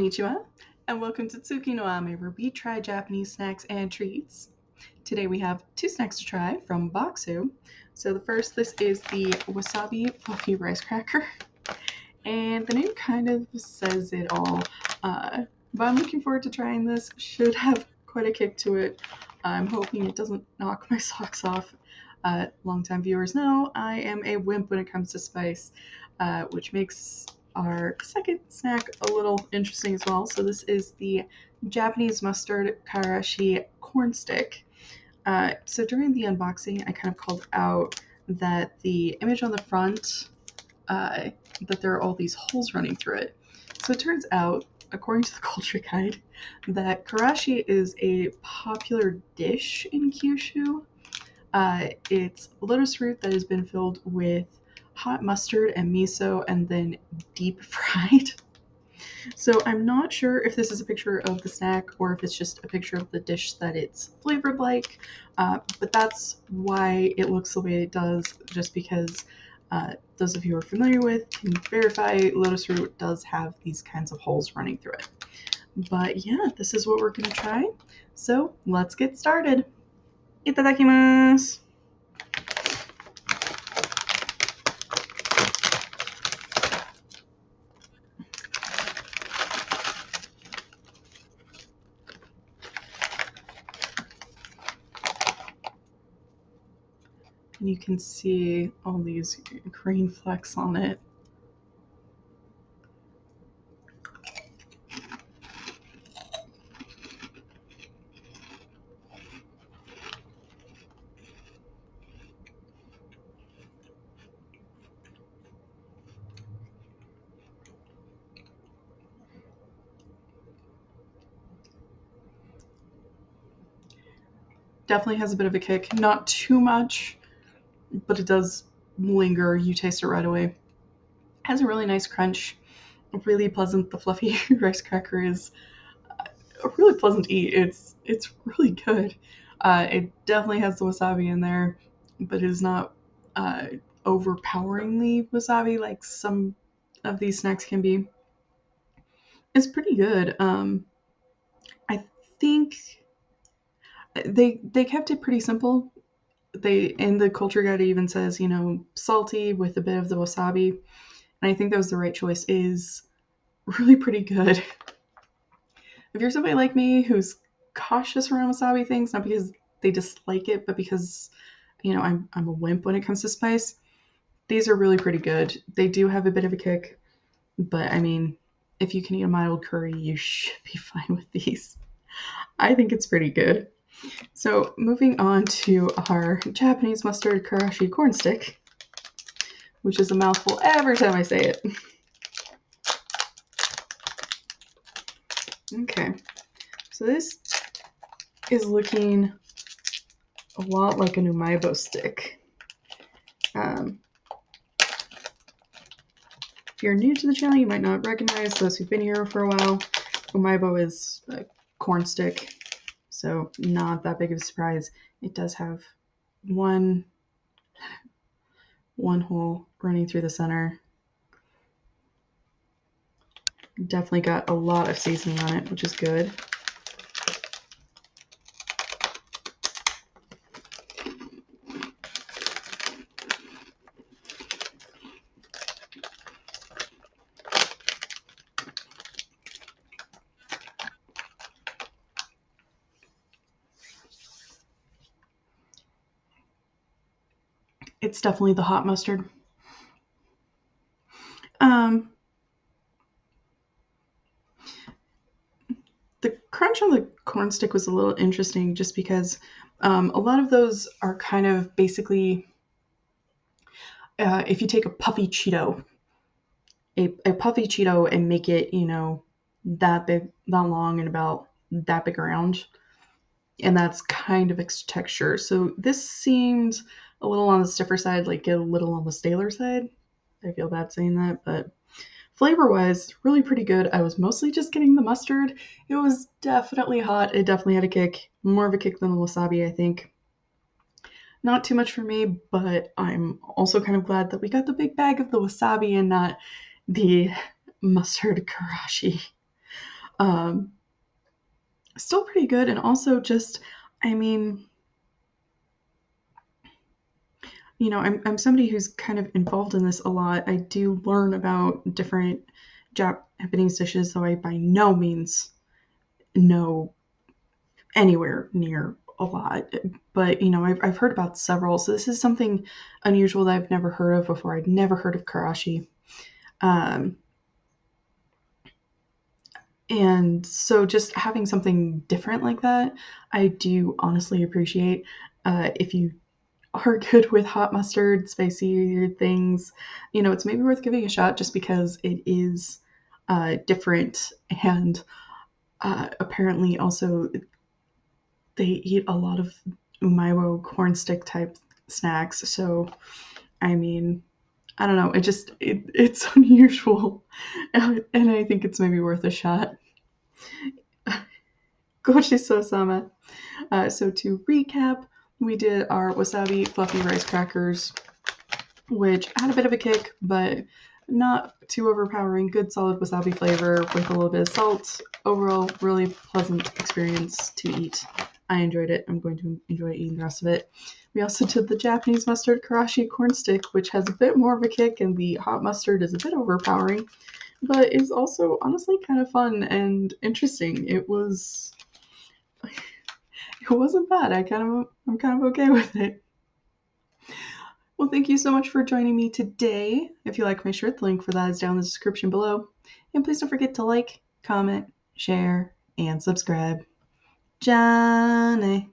Konnichiwa, and welcome to Tsuki no Ame, where we try Japanese snacks and treats. Today we have two snacks to try from Boxu. So the first, this is the Wasabi Fluffy Rice Cracker, and the name kind of says it all. But I'm looking forward to trying this. Should have quite a kick to it. I'm hoping it doesn't knock my socks off. Longtime viewers know I am a wimp when it comes to spice, which makes our second snack a little interesting as well. So this is the Japanese mustard Karashi corn stick. So during the unboxing, I kind of called out that the image on the front, that there are all these holes running through it. So it turns out, according to the culture guide, that Karashi is a popular dish in Kyushu. It's lotus root that has been filled with hot mustard and miso and then deep fried. So I'm not sure if this is a picture of the snack or if it's just a picture of the dish that it's flavored like, but that's why it looks the way it does, just because those of you who are familiar with can verify lotus root does have these kinds of holes running through it. But yeah, this is what we're going to try. So let's get started. Itadakimasu! And you can see all these green flecks on it. Definitely has a bit of a kick. Not too much, but it does linger. You taste it right away. Has a really nice crunch. Really pleasant. The fluffy rice cracker is a really pleasant eat. It's really good. It definitely has the wasabi in there, but it is not overpoweringly wasabi like some of these snacks can be. It's pretty good. I think they kept it pretty simple. They in the culture guide it even says, salty with a bit of the wasabi, and I think that was the right choice. Is really pretty good. If you're somebody like me who's cautious around wasabi things, not because they dislike it, but because I'm a wimp when it comes to spice, these are really pretty good. They do have a bit of a kick, but I mean, if you can eat a mild curry, you should be fine with these. I think it's pretty good. So moving on to our Japanese mustard Karashi corn stick, which is a mouthful every time I say it. Okay, so this is looking a lot like an umaibo stick. If you're new to the channel, you might not recognize those who've been here for a while. Umaibo is a corn stick, so not that big of a surprise. It does have one hole running through the center. Definitely got a lot of seasoning on it, which is good. It's definitely the hot mustard. The crunch on the corn stick was a little interesting just because a lot of those are kind of basically, if you take a puffy Cheeto, a puffy Cheeto and make it, that big, that long, and about that big around, and that's kind of its texture. So this seemed a little on the stiffer side, like a little on the staler side. I feel bad saying that, but flavor-wise, really pretty good. I was mostly just getting the mustard. It was definitely hot. It definitely had a kick. More of a kick than the wasabi, I think. Not too much for me, but I'm also kind of glad that we got the big bag of the wasabi and not the mustard Karashi. Um, Still pretty good, and also just, I mean, I'm somebody who's kind of involved in this a lot. I do learn about different Japanese dishes, though I by no means know anywhere near a lot. But I've heard about several, so this is something unusual that I've never heard of before. I'd never heard of Karashi. Um, and so just having something different like that, I do honestly appreciate. If you are good with hot mustard, spicy things, it's maybe worth giving a shot just because it is different. And apparently also they eat a lot of umaiwo corn stick type snacks. So, I mean, I don't know. It's unusual, and I think it's maybe worth a shot. Gochiso-sama. So to recap, we did our wasabi fluffy rice crackers, which had a bit of a kick, but not too overpowering. Good solid wasabi flavor with a little bit of salt. Overall, really pleasant experience to eat. I enjoyed it. I'm going to enjoy eating the rest of it. We also did the Japanese mustard Karashi corn stick, which has a bit more of a kick, and the hot mustard is a bit overpowering, but is also honestly kind of fun and interesting. It wasn't bad. I'm kind of okay with it. Well, thank you so much for joining me today. If you like my shirt, the link for that is down in the description below. And please don't forget to like, comment, share, and subscribe. Johnny.